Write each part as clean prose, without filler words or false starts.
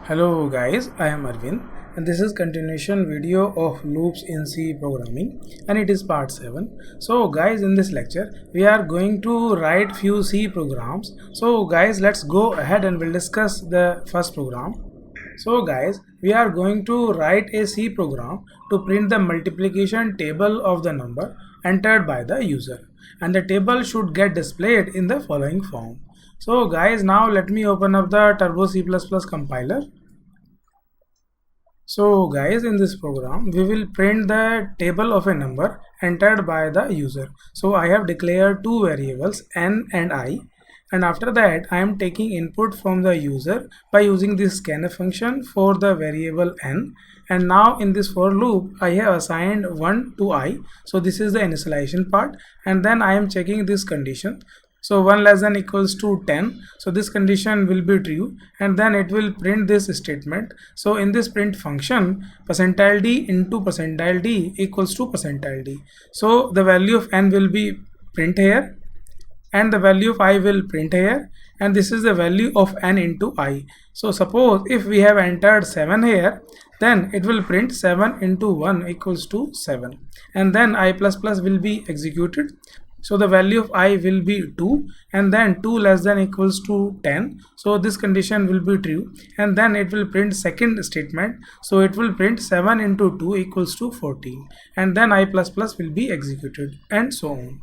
Hello guys, I am Arvind and this is continuation video of loops in C programming and it is part 7. So guys, in this lecture we are going to write few C programs. So guys, let's go ahead and we'll discuss the first program. So guys, we are going to write a C program to print the multiplication table of the number entered by the user, and the table should get displayed in the following form. So guys, now let me open up the Turbo C++ compiler. So guys, in this program we will print the table of a number entered by the user. So I have declared two variables n and I, and after that I am taking input from the user by using this scanf function for the variable n. And now in this for loop I have assigned 1 to I. So this is the initialization part, and then I am checking this condition. So 1 less than equals to 10, so this condition will be true, and then it will print this statement. So in this print function, %d into %d equals to %d. So the value of n will be print here, and the value of I will print here, and this is the value of n into I. So suppose if we have entered 7 here, then it will print 7 into 1 equals to 7, and then I++ will be executed. So the value of I will be 2, and then 2 less than equals to 10. So this condition will be true, and then it will print second statement. So it will print 7 into 2 equals to 14, and then I++ will be executed, and so on.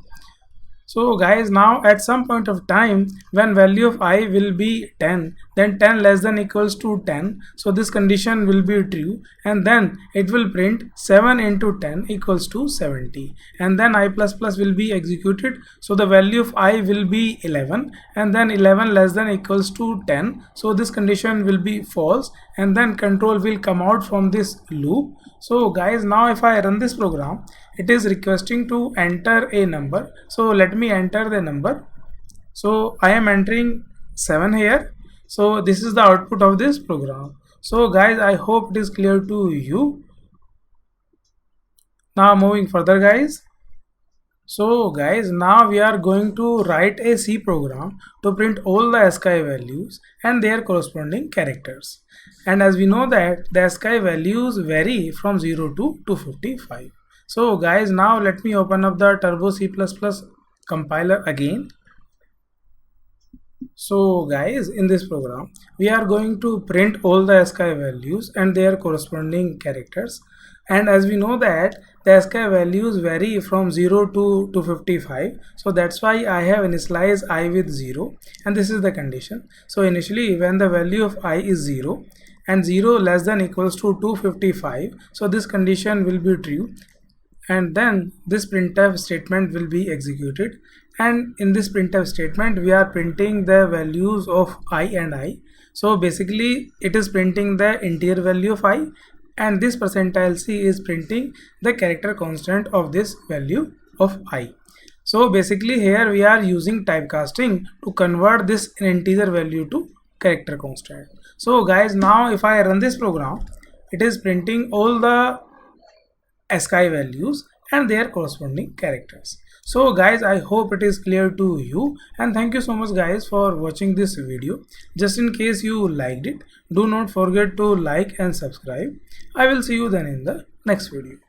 So guys, now at some point of time when value of I will be 10, then 10 less than equals to 10. So this condition will be true, and then it will print 7 into 10 equals to 70, and then I++ will be executed. So the value of I will be 11, and then 11 less than equals to 10. So this condition will be false, and then control will come out from this loop. So guys, now if I run this program, it is requesting to enter a number. So let me enter the number. So I am entering 7 here. So this is the output of this program. So guys, I hope it is clear to you. Now moving further guys. So guys, now we are going to write a C program to print all the ASCII values and their corresponding characters. And as we know that the ASCII values vary from 0 to 255. So guys, now let me open up the Turbo C++ compiler again. So guys, in this program we are going to print all the ASCII values and their corresponding characters. And as we know that the ASCII values vary from 0 to 255, so that's why I have initialized I with 0, and this is the condition. So initially when the value of I is 0 and 0 less than equals to 255, so this condition will be true, and then this printf statement will be executed. And in this printf statement we are printing the values of I and I. So basically it is printing the integer value of I, and this %c is printing the character constant of this value of I. So basically here we are using typecasting to convert this integer value to character constant. So guys, now if I run this program, it is printing all the ASCII values and their corresponding characters. So guys, I hope it is clear to you, and thank you so much guys for watching this video. Just in case you liked it, do not forget to like and subscribe. I will see you then in the next video.